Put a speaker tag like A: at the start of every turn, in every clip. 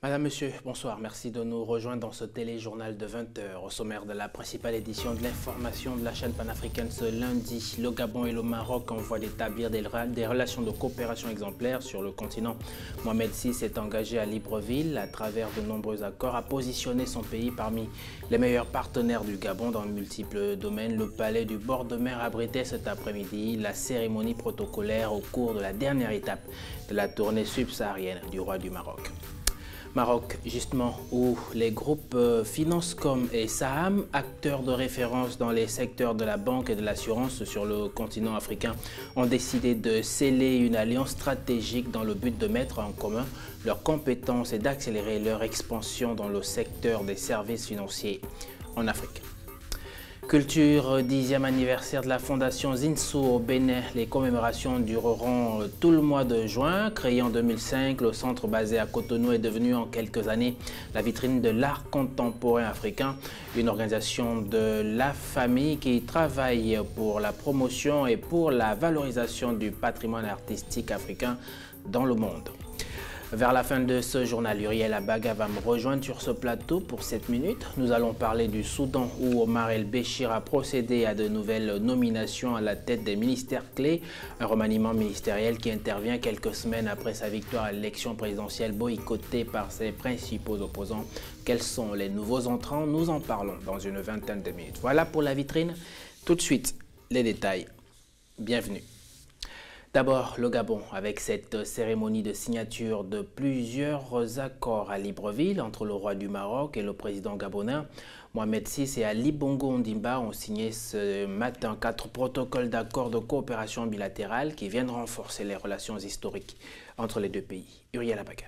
A: Madame, Monsieur, bonsoir. Merci de nous rejoindre dans ce téléjournal de 20h. Au sommaire de la principale édition de l'information de la chaîne panafricaine ce lundi, le Gabon et le Maroc envoient d'établir des relations de coopération exemplaires sur le continent. Mohamed VI s'est engagé à Libreville, à travers de nombreux accords, à positionner son pays parmi les meilleurs partenaires du Gabon dans multiples domaines. Le palais du bord de mer abritait cet après-midi la cérémonie protocolaire au cours de la dernière étape de la tournée subsaharienne du roi du Maroc. Maroc, justement, où les groupes Financecom et Saham, acteurs de référence dans les secteurs de la banque et de l'assurance sur le continent africain, ont décidé de sceller une alliance stratégique dans le but de mettre en commun leurs compétences et d'accélérer leur expansion dans le secteur des services financiers en Afrique. Culture, 10e anniversaire de la fondation Zinsou au Bénin. Les commémorations dureront tout le mois de juin. Créé en 2005, le centre basé à Cotonou est devenu en quelques années la vitrine de l'art contemporain africain. Une organisation de la famille qui travaille pour la promotion et pour la valorisation du patrimoine artistique africain dans le monde. Vers la fin de ce journal, Uriel Abaga va me rejoindre sur ce plateau pour 7 minutes. Nous allons parler du Soudan où Omar El-Béchir a procédé à de nouvelles nominations à la tête des ministères clés. Un remaniement ministériel qui intervient quelques semaines après sa victoire à l'élection présidentielle boycottée par ses principaux opposants. Quels sont les nouveaux entrants? Nous en parlons dans une vingtaine de minutes. Voilà pour la vitrine. Tout de suite, les détails. Bienvenue. D'abord, le Gabon, avec cette cérémonie de signature de plusieurs accords à Libreville entre le roi du Maroc et le président gabonais. Mohamed VI et Ali Bongo Ondimba ont signé ce matin 4 protocoles d'accords de coopération bilatérale qui viennent renforcer les relations historiques entre les deux pays. Uriel Abaga.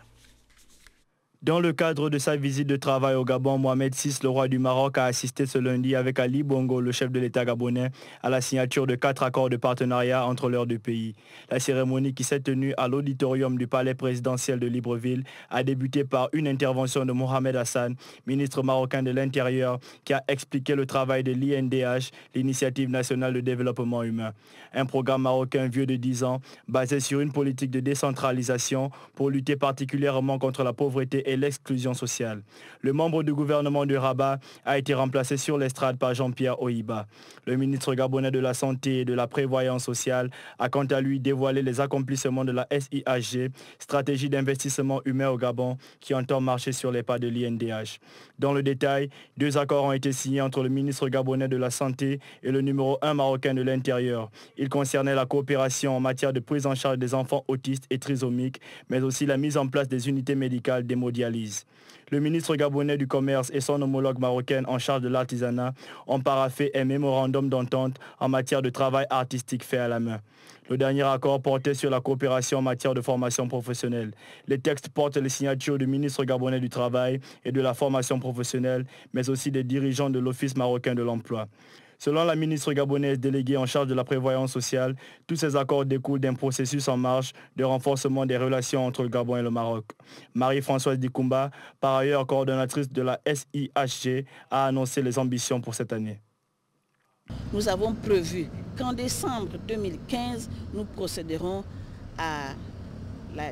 B: Dans le cadre de sa visite de travail au Gabon, Mohamed VI, le roi du Maroc, a assisté ce lundi avec Ali Bongo, le chef de l'État gabonais, à la signature de 4 accords de partenariat entre leurs deux pays. La cérémonie qui s'est tenue à l'auditorium du palais présidentiel de Libreville a débuté par une intervention de Mohamed Hassan, ministre marocain de l'Intérieur, qui a expliqué le travail de l'INDH, l'Initiative nationale de développement humain. Un programme marocain vieux de 10 ans, basé sur une politique de décentralisation pour lutter particulièrement contre la pauvreté et l'exclusion sociale. Le membre du gouvernement de Rabat a été remplacé sur l'estrade par Jean-Pierre Oyiba. Le ministre gabonais de la Santé et de la Prévoyance sociale a quant à lui dévoilé les accomplissements de la SIHG, stratégie d'investissement humain au Gabon, qui entend marcher sur les pas de l'INDH. Dans le détail, 2 accords ont été signés entre le ministre gabonais de la Santé et le numéro 1 marocain de l'Intérieur. Ils concernaient la coopération en matière de prise en charge des enfants autistes et trisomiques, mais aussi la mise en place des unités médicales d'hémodialyse. Le ministre gabonais du Commerce et son homologue marocaine en charge de l'artisanat ont paraphé un mémorandum d'entente en matière de travail artistique fait à la main. Le dernier accord portait sur la coopération en matière de formation professionnelle. Les textes portent les signatures du ministre gabonais du Travail et de la formation professionnelle, mais aussi des dirigeants de l'Office marocain de l'emploi. Selon la ministre gabonaise déléguée en charge de la prévoyance sociale, tous ces accords découlent d'un processus en marche de renforcement des relations entre le Gabon et le Maroc. Marie-Françoise Dikoumba, par ailleurs coordonnatrice de la SIHG, a annoncé les ambitions pour cette année.
C: Nous avons prévu qu'en décembre 2015, nous procéderons à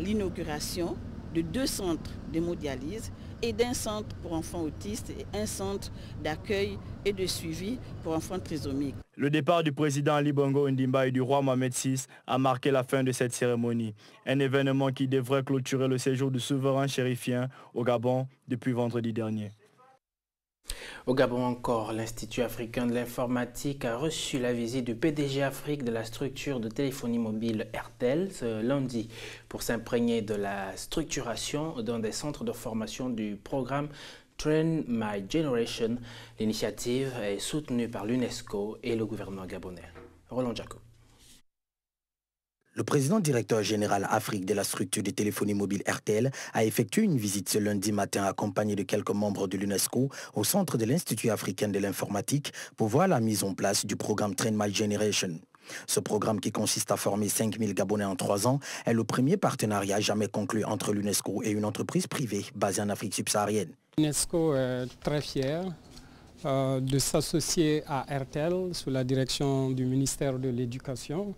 C: l'inauguration de 2 centres d'hémodialyse et d'un centre pour enfants autistes et un centre d'accueil et de suivi pour enfants trisomiques.
B: Le départ du président Ali Bongo Ondimba et du roi Mohamed VI a marqué la fin de cette cérémonie. Un événement qui devrait clôturer le séjour du souverain chérifien au Gabon depuis vendredi dernier.
A: Au Gabon encore, l'Institut africain de l'informatique a reçu la visite du PDG Afrique de la structure de téléphonie mobile RTL ce lundi pour s'imprégner de la structuration d'un des centres de formation du programme Train My Generation. L'initiative est soutenue par l'UNESCO et le gouvernement gabonais. Roland Jacob.
D: Le président directeur général Afrique de la structure de téléphonie mobile RTL a effectué une visite ce lundi matin accompagné de quelques membres de l'UNESCO au centre de l'Institut africain de l'informatique pour voir la mise en place du programme Train My Generation. Ce programme qui consiste à former 5000 Gabonais en 3 ans est le premier partenariat jamais conclu entre l'UNESCO et une entreprise privée basée en Afrique subsaharienne.
E: L'UNESCO est très fier de s'associer à RTL sous la direction du ministère de l'Éducation,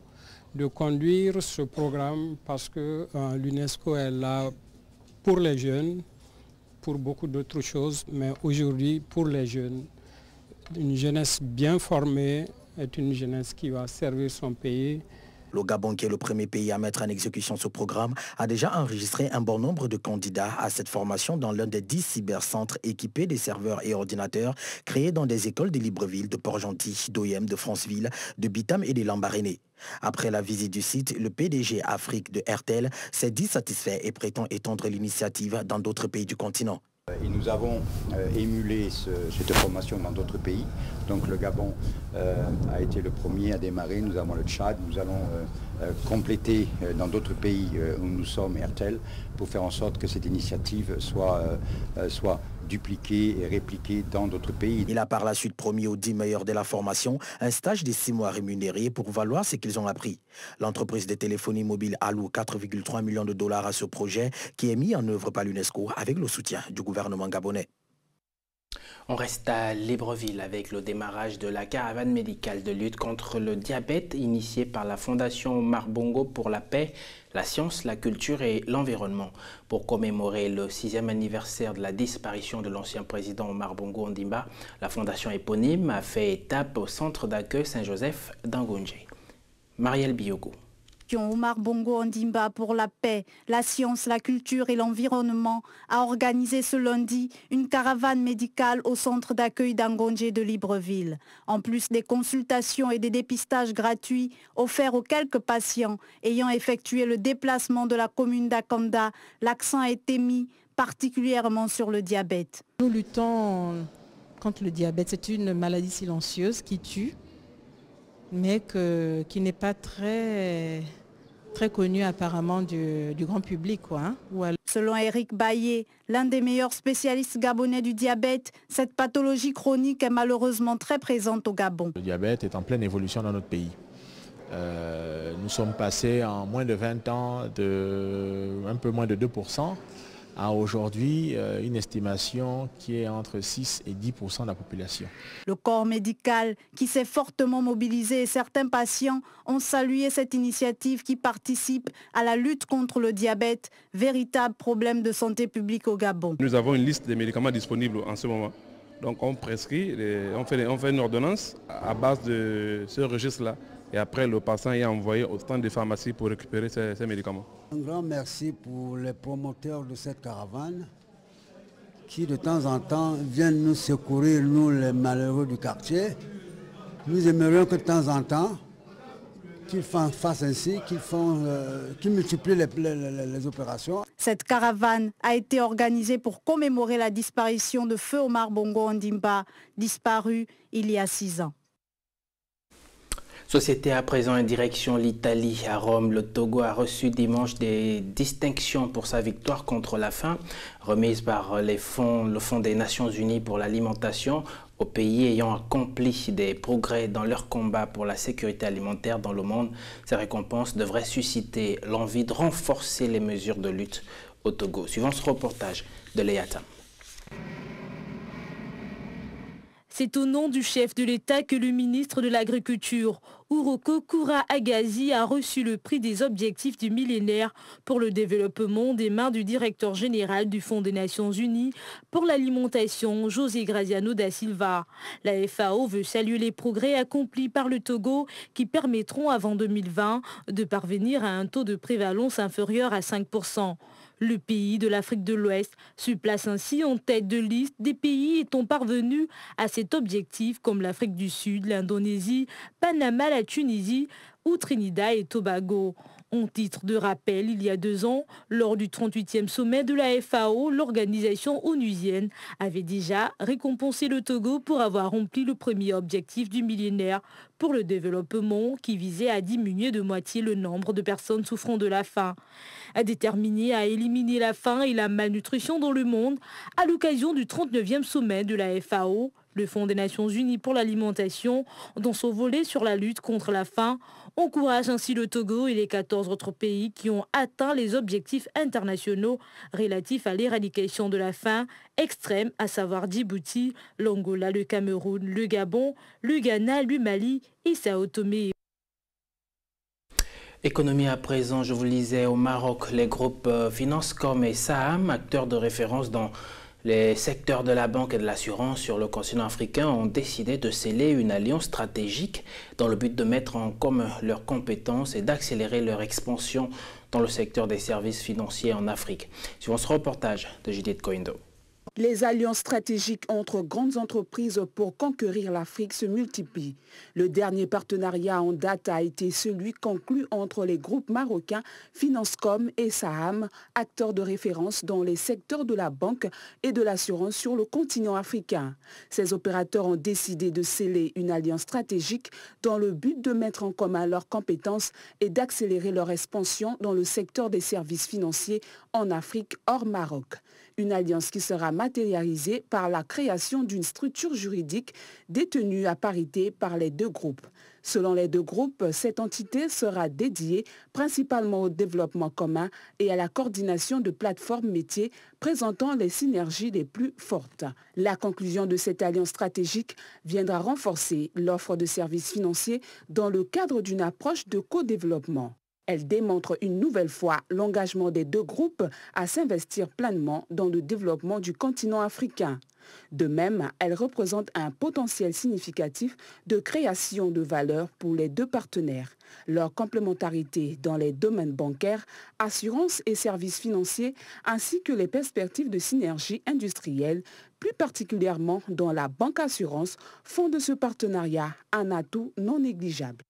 E: de conduire ce programme parce que l'UNESCO est là pour les jeunes, pour beaucoup d'autres choses, mais aujourd'hui pour les jeunes. Une jeunesse bien formée est une jeunesse qui va servir son pays.
D: Le Gabon, qui est le premier pays à mettre en exécution ce programme, a déjà enregistré un bon nombre de candidats à cette formation dans l'un des 10 cybercentres équipés des serveurs et ordinateurs créés dans des écoles de Libreville, de Port-Gentil, d'Oyem, de Franceville, de Bitam et de Lambaréné. Après la visite du site, le PDG Afrique de RTL s'est dit satisfait et prétend étendre l'initiative dans d'autres pays du continent.
F: Et nous avons émulé cette formation dans d'autres pays. Donc le Gabon a été le premier à démarrer. Nous avons le Tchad. Nous allons compléter dans d'autres pays où nous sommes RTL pour faire en sorte que cette initiative soit dupliquée et répliquée dans d'autres pays.
D: Il a par la suite promis aux 10 meilleurs de la formation un stage de 6 mois rémunéré pour valoir ce qu'ils ont appris. L'entreprise de téléphonie mobile alloue 4,3 millions de dollars à ce projet qui est mis en œuvre par l'UNESCO avec le soutien du gouvernement gabonais.
A: On reste à Libreville avec le démarrage de la caravane médicale de lutte contre le diabète initiée par la Fondation Omar Bongo pour la paix, la science, la culture et l'environnement. Pour commémorer le 6e anniversaire de la disparition de l'ancien président Omar Bongo Ondimba, la fondation éponyme a fait étape au centre d'accueil Saint-Joseph d'Angonje. Marielle Biogo.
G: Omar Bongo Ondimba pour la paix, la science, la culture et l'environnement a organisé ce lundi une caravane médicale au centre d'accueil d'Angonje de Libreville. En plus des consultations et des dépistages gratuits offerts aux quelques patients ayant effectué le déplacement de la commune d'Akanda, l'accent a été mis particulièrement sur le diabète.
H: Nous luttons contre le diabète. C'est une maladie silencieuse qui tue, mais qui n'est pas très connu apparemment du grand public.
G: Selon Eric Baye, l'un des meilleurs spécialistes gabonais du diabète, cette pathologie chronique est malheureusement très présente au Gabon.
I: Le diabète est en pleine évolution dans notre pays. Nous sommes passés en moins de 20 ans de un peu moins de 2% à aujourd'hui une estimation qui est entre 6 et 10% de la population.
G: Le corps médical qui s'est fortement mobilisé et certains patients ont salué cette initiative qui participe à la lutte contre le diabète, véritable problème de santé publique au Gabon.
J: Nous avons une liste des médicaments disponibles en ce moment. Donc on prescrit, on fait une ordonnance à base de ce registre-là. Et après, le patient est envoyé au stand des pharmacies pour récupérer ces médicaments.
K: Un grand merci pour les promoteurs de cette caravane qui de temps en temps viennent nous secourir, nous les malheureux du quartier. Nous aimerions que de temps en temps, qu'ils fassent ainsi, qu'ils multiplient les opérations.
G: Cette caravane a été organisée pour commémorer la disparition de feu Omar Bongo Ondimba, disparu il y a 6 ans.
A: Société à présent en direction l'Italie. À Rome, le Togo a reçu dimanche des distinctions pour sa victoire contre la faim, remise par le Fonds des Nations Unies pour l'alimentation aux pays ayant accompli des progrès dans leur combat pour la sécurité alimentaire dans le monde. Ces récompenses devraient susciter l'envie de renforcer les mesures de lutte au Togo. Suivant ce reportage de Léa Tam.
L: C'est au nom du chef de l'État que le ministre de l'Agriculture, Uroko Koura-Agazi, a reçu le prix des objectifs du millénaire pour le développement des mains du directeur général du Fonds des Nations Unies pour l'alimentation, José Graziano da Silva. La FAO veut saluer les progrès accomplis par le Togo qui permettront avant 2020 de parvenir à un taux de prévalence inférieur à 5%. Le pays de l'Afrique de l'Ouest se place ainsi en tête de liste des pays étant parvenus à cet objectif comme l'Afrique du Sud, l'Indonésie, Panama, la Tunisie ou Trinidad et Tobago. En titre de rappel, il y a 2 ans, lors du 38e sommet de la FAO, l'organisation onusienne avait déjà récompensé le Togo pour avoir rempli le premier objectif du millénaire pour le développement qui visait à diminuer de moitié le nombre de personnes souffrant de la faim. Déterminé à éliminer la faim et la malnutrition dans le monde, à l'occasion du 39e sommet de la FAO, Le Fonds des Nations Unies pour l'alimentation, dans son volet sur la lutte contre la faim, encourage ainsi le Togo et les 14 autres pays qui ont atteint les objectifs internationaux relatifs à l'éradication de la faim extrême, à savoir Djibouti, l'Angola, le Cameroun, le Gabon, le Ghana, le Mali et Sao Tomé.
A: Économie à présent, je vous le disais, au Maroc, les groupes Financecom et Saham, acteurs de référence dans les secteurs de la banque et de l'assurance sur le continent africain, ont décidé de sceller une alliance stratégique dans le but de mettre en commun leurs compétences et d'accélérer leur expansion dans le secteur des services financiers en Afrique. Suivant ce reportage de Judith Koindo.
M: Les alliances stratégiques entre grandes entreprises pour conquérir l'Afrique se multiplient. Le dernier partenariat en date a été celui conclu entre les groupes marocains Financecom et Saham, acteurs de référence dans les secteurs de la banque et de l'assurance sur le continent africain. Ces opérateurs ont décidé de sceller une alliance stratégique dans le but de mettre en commun leurs compétences et d'accélérer leur expansion dans le secteur des services financiers en Afrique hors Maroc. Une alliance qui sera matérialisée par la création d'une structure juridique détenue à parité par les deux groupes. Selon les deux groupes, cette entité sera dédiée principalement au développement commun et à la coordination de plateformes métiers présentant les synergies les plus fortes. La conclusion de cette alliance stratégique viendra renforcer l'offre de services financiers dans le cadre d'une approche de co-développement. Elle démontre une nouvelle fois l'engagement des deux groupes à s'investir pleinement dans le développement du continent africain. De même, elle représente un potentiel significatif de création de valeur pour les deux partenaires. Leur complémentarité dans les domaines bancaires, assurances et services financiers, ainsi que les perspectives de synergie industrielle, plus particulièrement dans la banque assurance, font de ce partenariat un atout non négligeable.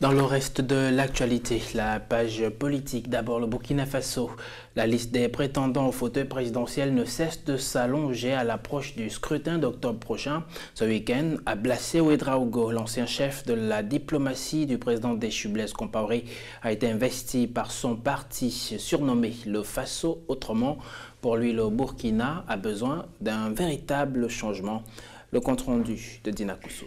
A: Dans le reste de l'actualité, la page politique, d'abord le Burkina Faso. La liste des prétendants au fauteuil présidentiel ne cesse de s'allonger à l'approche du scrutin d'octobre prochain. Ce week-end, Ablassé Ouedraogo, l'ancien chef de la diplomatie du président déchu Blaise Compaoré, a été investi par son parti surnommé le Faso. Autrement, pour lui, le Burkina a besoin d'un véritable changement. Le compte-rendu de Dina Koussou.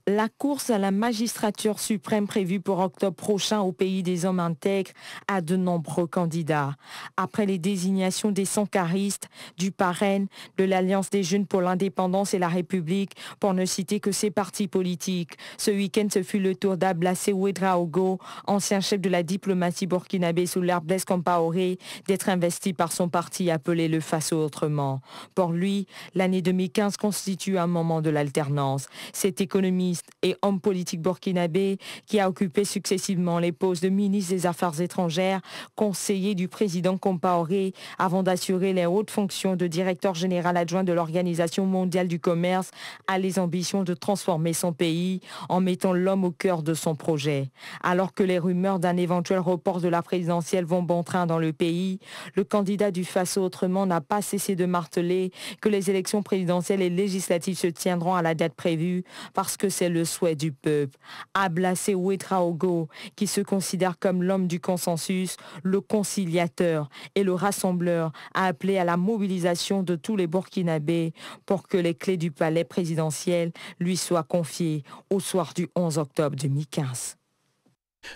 N: La course à la magistrature suprême prévue pour octobre prochain au pays des hommes intègres a de nombreux candidats. Après les désignations des sankaristes, du Parrain, de l'Alliance des jeunes pour l'indépendance et la République, pour ne citer que ces partis politiques, ce week-end ce fut le tour d'Ablassé Ouedraogo, ancien chef de la diplomatie burkinabé sous l'ère Blaise Compaoré, d'être investi par son parti appelé le Faso autrement. Pour lui, l'année 2015 constitue un moment de l'alternance. Cet économiste et homme politique burkinabé qui a occupé successivement les postes de ministre des Affaires étrangères, conseiller du président Compaoré, avant d'assurer les hautes fonctions de directeur général adjoint de l'Organisation mondiale du commerce, a les ambitions de transformer son pays en mettant l'homme au cœur de son projet. Alors que les rumeurs d'un éventuel report de la présidentielle vont bon train dans le pays, le candidat du Faso autrement n'a pas cessé de marteler que les élections présidentielles et législatives se tiendront à la date prévue parce que c'est le souhait du peuple. Ablassé Ouedraogo, qui se considère comme l'homme du consensus, le conciliateur et le rassembleur, a appelé à la mobilisation de tous les Burkinabés pour que les clés du palais présidentiel lui soient confiées au soir du 11 octobre 2015.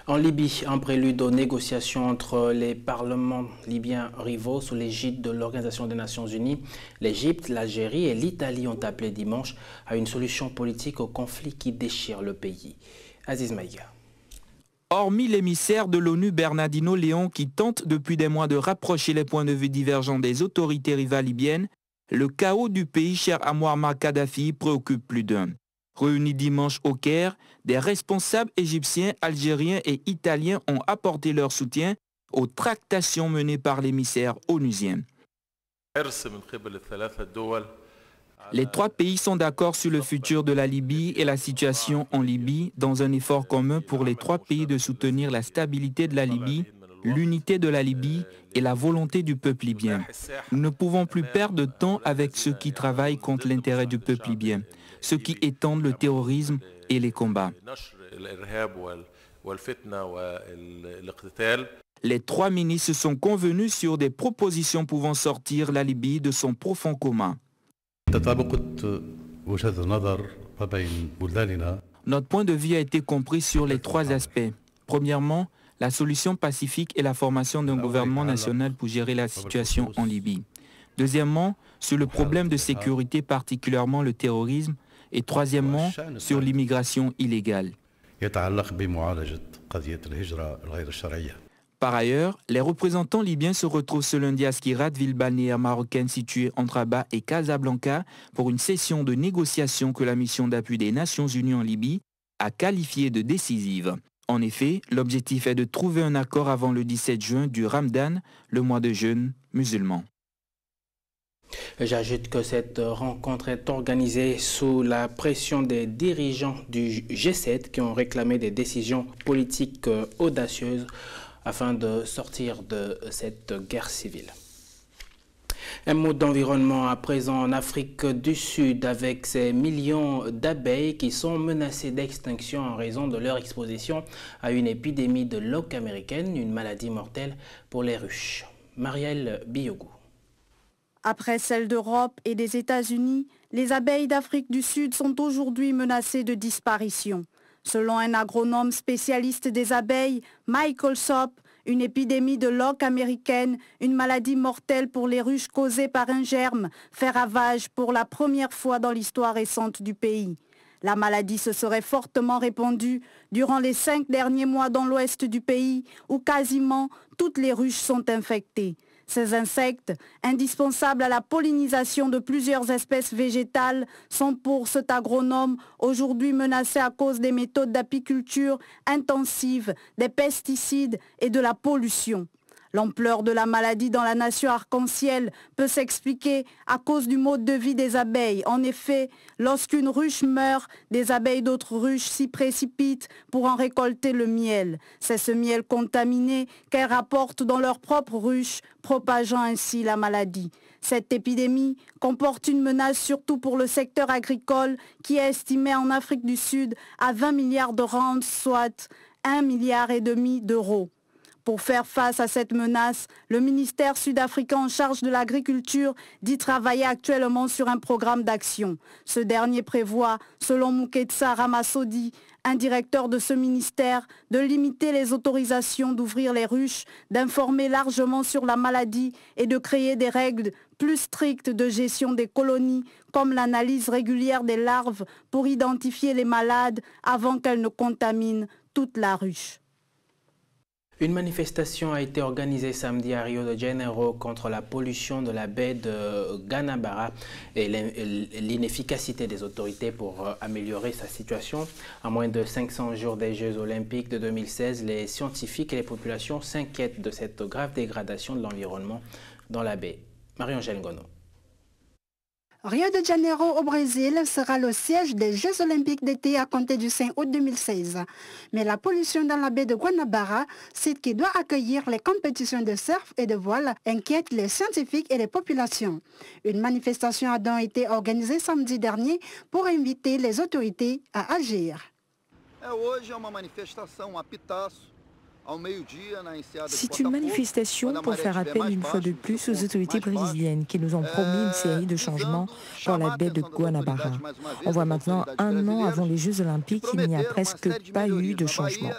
A: En Libye, un prélude aux négociations entre les parlements libyens rivaux sous l'égide de l'Organisation des Nations Unies, l'Égypte, l'Algérie et l'Italie ont appelé dimanche à une solution politique au conflit qui déchire le pays. Aziz Maïga.
O: Hormis l'émissaire de l'ONU Bernardino Léon qui tente depuis des mois de rapprocher les points de vue divergents des autorités rivales libyennes, le chaos du pays cher à Muammar Kadhafi préoccupe plus d'un. Réunis dimanche au Caire, des responsables égyptiens, algériens et italiens ont apporté leur soutien aux tractations menées par l'émissaire onusien. Les trois pays sont d'accord sur le futur de la Libye et la situation en Libye dans un effort commun pour les trois pays de soutenir la stabilité de la Libye, l'unité de la Libye et la volonté du peuple libyen. Nous ne pouvons plus perdre de temps avec ceux qui travaillent contre l'intérêt du peuple libyen, ceux qui étendent le terrorisme et les combats. Les 3 ministres sont convenus sur des propositions pouvant sortir la Libye de son profond coma. Notre point de vue a été compris sur les 3 aspects. Premièrement, la solution pacifique et la formation d'un gouvernement national pour gérer la situation en Libye. Deuxièmement, sur le problème de sécurité, particulièrement le terrorisme. Et troisièmement, sur l'immigration illégale. Par ailleurs, les représentants libyens se retrouvent ce lundi à Skirat, ville balnéaire marocaine située entre Rabat et Casablanca, pour une session de négociation que la mission d'appui des Nations Unies en Libye a qualifiée de décisive. En effet, l'objectif est de trouver un accord avant le 17 juin du Ramadan, le mois de jeûne musulman.
A: J'ajoute que cette rencontre est organisée sous la pression des dirigeants du G7 qui ont réclamé des décisions politiques audacieuses afin de sortir de cette guerre civile. Un mot d'environnement à présent en Afrique du Sud avec ces millions d'abeilles qui sont menacées d'extinction en raison de leur exposition à une épidémie de loque américaine, une maladie mortelle pour les ruches. Marielle Biogou.
G: Après celles d'Europe et des États-Unis, les abeilles d'Afrique du Sud sont aujourd'hui menacées de disparition. Selon un agronome spécialiste des abeilles, Michael Sopp, une épidémie de loque américaine, une maladie mortelle pour les ruches causée par un germe, fait ravage pour la première fois dans l'histoire récente du pays. La maladie se serait fortement répandue durant les 5 derniers mois dans l'ouest du pays, où quasiment toutes les ruches sont infectées. Ces insectes, indispensables à la pollinisation de plusieurs espèces végétales, sont pour cet agronome aujourd'hui menacés à cause des méthodes d'apiculture intensives, des pesticides et de la pollution. L'ampleur de la maladie dans la nation arc-en-ciel peut s'expliquer à cause du mode de vie des abeilles. En effet, lorsqu'une ruche meurt, des abeilles d'autres ruches s'y précipitent pour en récolter le miel. C'est ce miel contaminé qu'elles rapportent dans leur propre ruche, propageant ainsi la maladie. Cette épidémie comporte une menace surtout pour le secteur agricole qui est estimé en Afrique du Sud à 20 milliards de rands, soit 1,5 milliard d'euros. Pour faire face à cette menace, le ministère sud-africain en charge de l'agriculture dit travailler actuellement sur un programme d'action. Ce dernier prévoit, selon Muketsa Ramasodi, un directeur de ce ministère, de limiter les autorisations d'ouvrir les ruches, d'informer largement sur la maladie et de créer des règles plus strictes de gestion des colonies, comme l'analyse régulière des larves pour identifier les malades avant qu'elles ne contaminent toute la ruche.
A: Une manifestation a été organisée samedi à Rio de Janeiro contre la pollution de la baie de Guanabara et l'inefficacité des autorités pour améliorer sa situation. À moins de 500 jours des Jeux olympiques de 2016, les scientifiques et les populations s'inquiètent de cette grave dégradation de l'environnement dans la baie. Marie-Angèle Ngono.
P: Rio de Janeiro au Brésil sera le siège des Jeux olympiques d'été à compter du 5 août 2016. Mais la pollution dans la baie de Guanabara, site qui doit accueillir les compétitions de surf et de voile, inquiète les scientifiques et les populations. Une manifestation a donc été organisée samedi dernier pour inviter les autorités à agir.
N: C'est une manifestation pour faire appel une fois de plus aux autorités brésiliennes qui nous ont promis une série de changements pour la baie de Guanabara. On voit maintenant 1 an avant les Jeux olympiques qu'il n'y a presque pas eu de changement.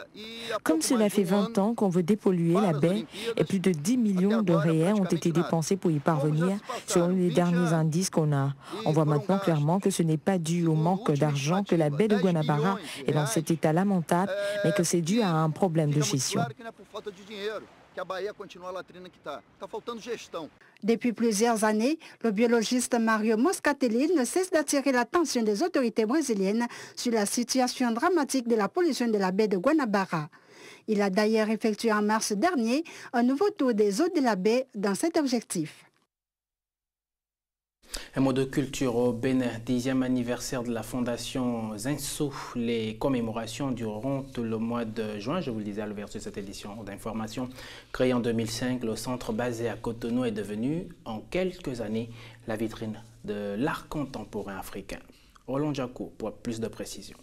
N: Comme cela fait 20 ans qu'on veut dépolluer la baie et plus de 10 millions de réels ont été dépensés pour y parvenir selon les derniers indices qu'on a. On voit maintenant clairement que ce n'est pas dû au manque d'argent que la baie de Guanabara est dans cet état lamentable, mais que c'est dû à un problème de gestion.
P: Depuis plusieurs années, le biologiste Mario Moscatelli ne cesse d'attirer l'attention des autorités brésiliennes sur la situation dramatique de la pollution de la baie de Guanabara. Il a d'ailleurs effectué en mars dernier un nouveau tour des eaux de la baie dans cet objectif.
A: Un mot de culture au Bénin, 10e anniversaire de la fondation Zinsou. Les commémorations dureront tout le mois de juin, je vous le disais à l'ouverture de cette édition d'information. Créé en 2005, le centre basé à Cotonou est devenu en quelques années la vitrine de l'art contemporain africain. Roland Jaco pour plus de précisions.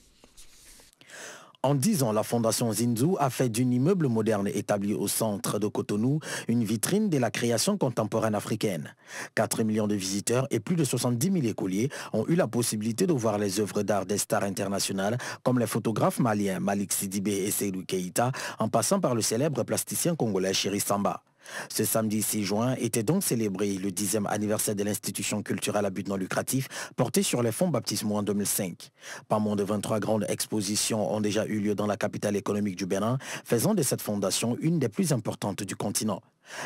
D: En 10 ans, la Fondation Zinzou a fait d'un immeuble moderne établi au centre de Cotonou une vitrine de la création contemporaine africaine. 4 millions de visiteurs et plus de 70 000 écoliers ont eu la possibilité de voir les œuvres d'art des stars internationales comme les photographes maliens Malik Sidibé et Seydou Keïta, en passant par le célèbre plasticien congolais Chéri Samba. Ce samedi 6 juin était donc célébré le 10e anniversaire de l'institution culturelle à but non lucratif portée sur les fonds baptismaux en 2005. Pas moins de 23 grandes expositions ont déjà eu lieu dans la capitale économique du Bénin, faisant de cette fondation une des plus importantes du continent.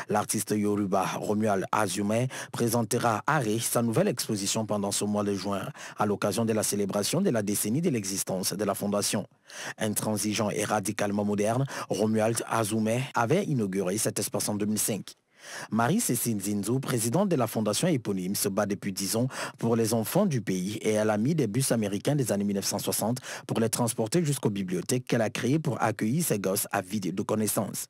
D: L'artiste Yoruba Romuald Azume présentera à Arré sa nouvelle exposition pendant ce mois de juin à l'occasion de la célébration de la décennie de l'existence de la fondation. Intransigeant et radicalement moderne, Romuald Azume avait inauguré cet espace en 2005. Marie-Cécile Zinzou, présidente de la fondation éponyme, se bat depuis 10 ans pour les enfants du pays et elle a mis des bus américains des années 1960 pour les transporter jusqu'aux bibliothèques qu'elle a créées pour accueillir ces gosses avides de connaissances.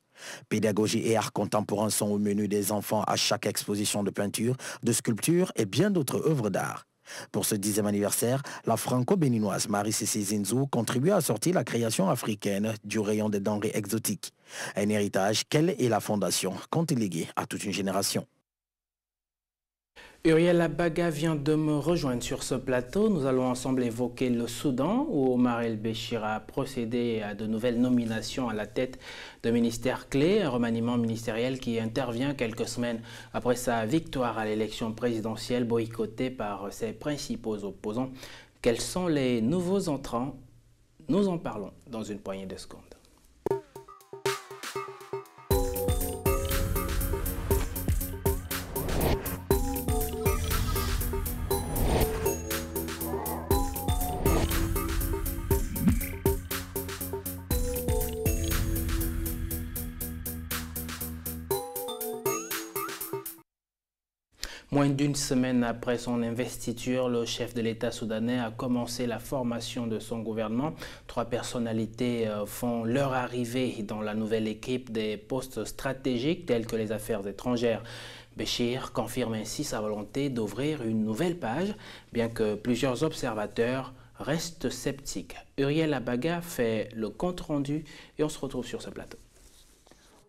D: Pédagogie et art contemporain sont au menu des enfants à chaque exposition de peinture, de sculpture et bien d'autres œuvres d'art. Pour ce 10e anniversaire, la franco-béninoise Marie-Cécile Zinzou contribue à sortir la création africaine du rayon des denrées exotiques. Un héritage qu'elle et la fondation comptent léguer à toute une génération.
A: Uriel Abaga vient de me rejoindre sur ce plateau. Nous allons ensemble évoquer le Soudan où Omar El-Béchir a procédé à de nouvelles nominations à la tête de ministères clés, un remaniement ministériel qui intervient quelques semaines après sa victoire à l'élection présidentielle boycottée par ses principaux opposants. Quels sont les nouveaux entrants? Nous en parlons dans une poignée de secondes. Moins d'une semaine après son investiture, le chef de l'État soudanais a commencé la formation de son gouvernement. 3 personnalités font leur arrivée dans la nouvelle équipe des postes stratégiques tels que les affaires étrangères. Béchir confirme ainsi sa volonté d'ouvrir une nouvelle page, bien que plusieurs observateurs restent sceptiques. Uriel Abaga fait le compte-rendu et on se retrouve sur ce plateau.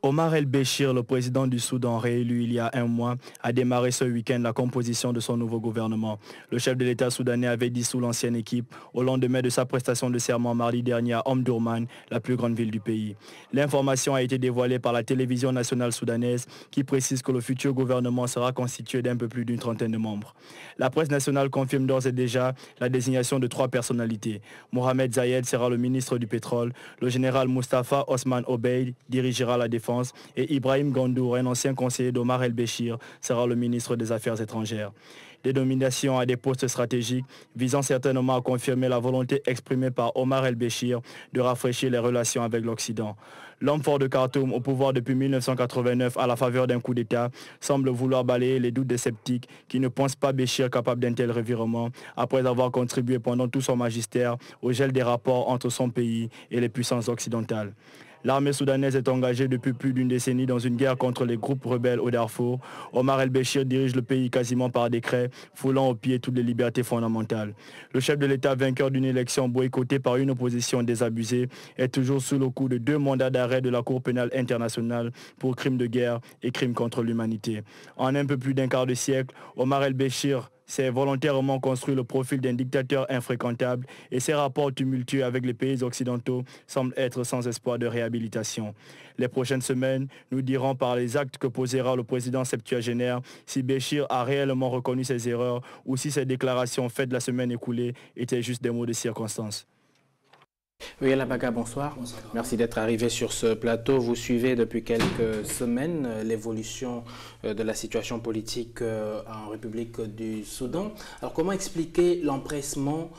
B: Omar El-Béchir, le président du Soudan réélu il y a un mois, a démarré ce week-end la composition de son nouveau gouvernement. Le chef de l'État soudanais avait dissous l'ancienne équipe au lendemain de sa prestation de serment mardi dernier à Omdurman, la plus grande ville du pays. L'information a été dévoilée par la télévision nationale soudanaise qui précise que le futur gouvernement sera constitué d'un peu plus d'une trentaine de membres. La presse nationale confirme d'ores et déjà la désignation de 3 personnalités. Mohamed Zayed sera le ministre du pétrole, le général Mustafa Osman Obeid dirigera la défense et Ibrahim Gandour, un ancien conseiller d'Omar El-Béchir, sera le ministre des Affaires étrangères. Des nominations à des postes stratégiques visant certainement à confirmer la volonté exprimée par Omar El-Béchir de rafraîchir les relations avec l'Occident. L'homme fort de Khartoum, au pouvoir depuis 1989 à la faveur d'un coup d'État, semble vouloir balayer les doutes des sceptiques qui ne pensent pas Béchir capable d'un tel revirement après avoir contribué pendant tout son magistère au gel des rapports entre son pays et les puissances occidentales. L'armée soudanaise est engagée depuis plus d'une décennie dans une guerre contre les groupes rebelles au Darfour. Omar El-Béchir dirige le pays quasiment par décret, foulant aux pieds toutes les libertés fondamentales. Le chef de l'État, vainqueur d'une élection boycottée par une opposition désabusée, est toujours sous le coup de 2 mandats d'arrêt de la Cour pénale internationale pour crimes de guerre et crimes contre l'humanité. En un peu plus d'un quart de siècle, Omar El-Béchir s'est volontairement construit le profil d'un dictateur infréquentable et ses rapports tumultueux avec les pays occidentaux semblent être sans espoir de réhabilitation. Les prochaines semaines nous diront par les actes que posera le président septuagénaire si Béchir a réellement reconnu ses erreurs ou si ses déclarations faites la semaine écoulée étaient juste des mots de circonstance.
A: Uriel Abaga, bonsoir. Merci d'être arrivé sur ce plateau. Vous suivez depuis quelques semaines l'évolution de la situation politique en République du Soudan. Alors comment expliquer l'empressement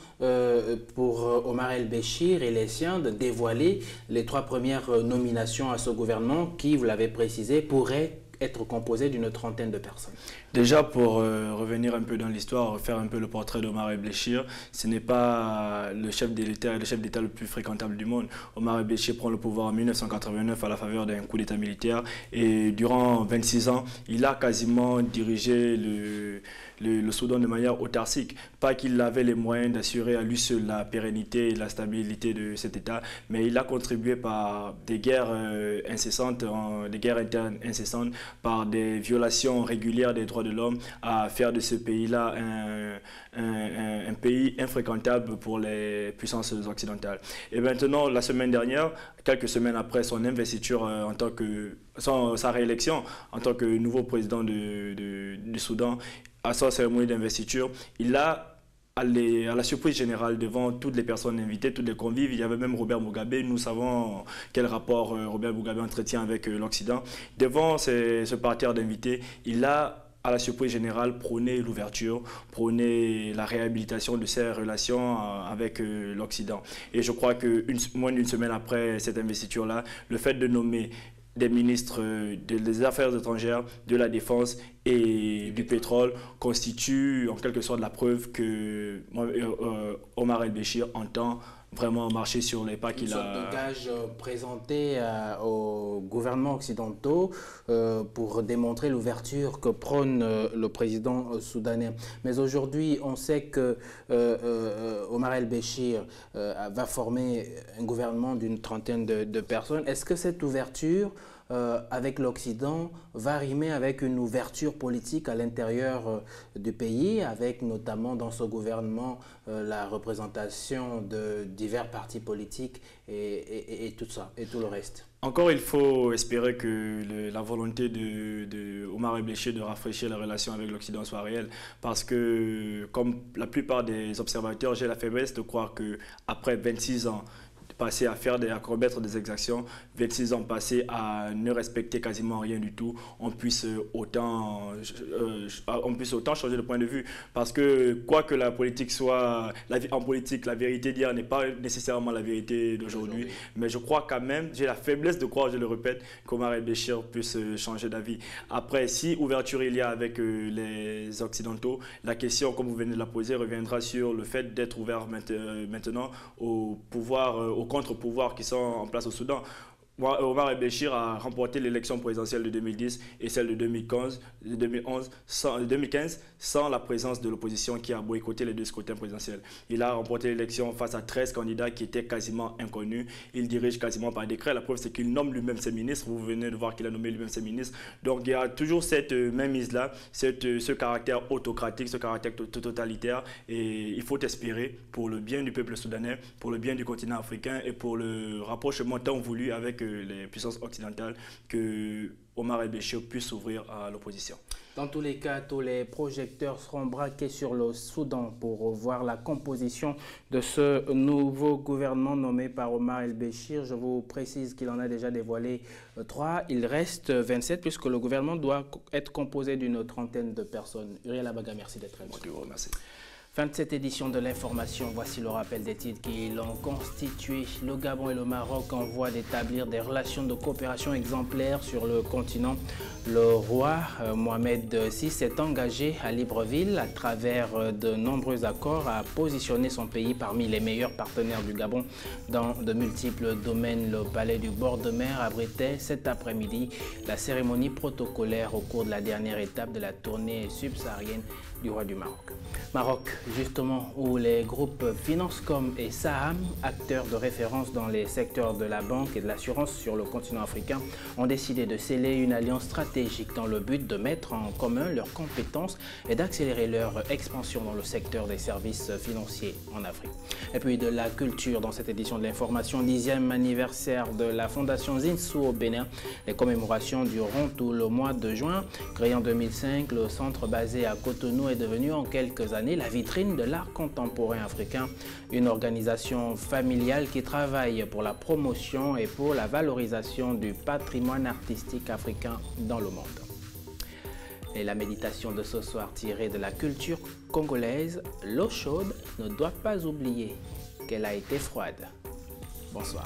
A: pour Omar El-Béchir et les siens de dévoiler les 3 premières nominations à ce gouvernement qui, vous l'avez précisé, pourraient être composé d'une trentaine de personnes?
B: Déjà, pour revenir un peu dans l'histoire, faire un peu le portrait d'Omar el-Béchir, ce n'est pas le chef de l'État le plus fréquentable du monde. Omar el-Béchir prend le pouvoir en 1989 à la faveur d'un coup d'État militaire et durant 26 ans, il a quasiment dirigé le Soudan de manière autarcique. Pas qu'il avait les moyens d'assurer à lui seul la pérennité et la stabilité de cet État, mais il a contribué par des guerres incessantes, des guerres internes incessantes, par des violations régulières des droits de l'homme, à faire de ce pays-là un pays infréquentable pour les puissances occidentales. Et maintenant, la semaine dernière, quelques semaines après son investiture sa réélection en tant que nouveau président du Soudan, à sa cérémonie d'investiture, il a, à la surprise générale devant toutes les personnes invitées, tous les convives, il y avait même Robert Mugabe. Nous savons quel rapport Robert Mugabe entretient avec l'Occident. Devant ce parterre d'invités, il a, à la surprise générale, prôné l'ouverture, prôné la réhabilitation de ses relations avec l'Occident. Et je crois que moins d'une semaine après cette investiture-là, le fait de nommer des ministres des Affaires étrangères, de la Défense et du pétrole constitue en quelque sorte la preuve que Omar el-Béchir entend vraiment marcher sur les pas qu'il a...
A: Une sorte de gage présenté aux gouvernements occidentaux pour démontrer l'ouverture que prône le président soudanais. Mais aujourd'hui, on sait que Omar el-Béchir va former un gouvernement d'une trentaine de personnes. Est-ce que cette ouverture avec l'Occident va rimer avec une ouverture politique à l'intérieur du pays, avec notamment dans ce gouvernement la représentation de divers partis politiques et tout ça, et tout le reste?
B: Encore, il faut espérer que la volonté de Omar el-Béchir de rafraîchir les relations avec l'Occident soit réelle, parce que, comme la plupart des observateurs, j'ai la faiblesse de croire qu'après 26 ans, passé à commettre des exactions, 26 ans passés à ne respecter quasiment rien du tout, on puisse autant changer de point de vue. Parce que quoi que la politique soit, en politique, la vérité d'hier n'est pas nécessairement la vérité d'aujourd'hui. Mais je crois quand même, j'ai la faiblesse de croire, je le répète, qu'Omar el-Béchir puisse changer d'avis. Après, si ouverture il y a avec les Occidentaux, la question, comme vous venez de la poser, reviendra sur le fait d'être ouvert maintenant au pouvoir, aux contre-pouvoirs qui sont en place au Soudan. Omar el-Béchir a remporté l'élection présidentielle de 2010 et celle de 2015 sans la présence de l'opposition qui a boycotté les deux scrutins présidentiels. Il a remporté l'élection face à 13 candidats qui étaient quasiment inconnus. Il dirige quasiment par décret. La preuve, c'est qu'il nomme lui-même ses ministres. Vous venez de voir qu'il a nommé lui-même ses ministres. Donc il y a toujours cette même mise-là, ce caractère autocratique, ce caractère totalitaire. Et il faut espérer, pour le bien du peuple soudanais, pour le bien du continent africain et pour le rapprochement tant voulu avec les puissances occidentales, que Omar el-Béchir puisse s'ouvrir à l'opposition.
A: Dans tous les cas, tous les projecteurs seront braqués sur le Soudan pour voir la composition de ce nouveau gouvernement nommé par Omar el-Béchir. Je vous précise qu'il en a déjà dévoilé 3. Il reste 27 puisque le gouvernement doit être composé d'une trentaine de personnes. Uriel Abaga, merci d'être avec nous.
B: Merci.
A: Fin de cette édition de l'information, voici le rappel des titres qui l'ont constitué. Le Gabon et le Maroc envoient d'établir des relations de coopération exemplaires sur le continent. Le roi Mohamed VI s'est engagé à Libreville à travers de nombreux accords à positionner son pays parmi les meilleurs partenaires du Gabon dans de multiples domaines. Le palais du bord de mer abritait cet après-midi la cérémonie protocolaire au cours de la dernière étape de la tournée subsaharienne du roi du Maroc. Maroc, justement, où les groupes Financecom et Saham, acteurs de référence dans les secteurs de la banque et de l'assurance sur le continent africain, ont décidé de sceller une alliance stratégique dans le but de mettre en commun leurs compétences et d'accélérer leur expansion dans le secteur des services financiers en Afrique. Et puis de la culture dans cette édition de l'information, 10e anniversaire de la fondation Zinsou au Bénin. Les commémorations dureront tout le mois de juin. Créé en 2005, le centre basé à Cotonou est devenu en quelques années la vitrine de l'art contemporain africain, une organisation familiale qui travaille pour la promotion et pour la valorisation du patrimoine artistique africain dans le monde. Et la méditation de ce soir tirée de la culture congolaise, l'eau chaude ne doit pas oublier qu'elle a été froide. Bonsoir.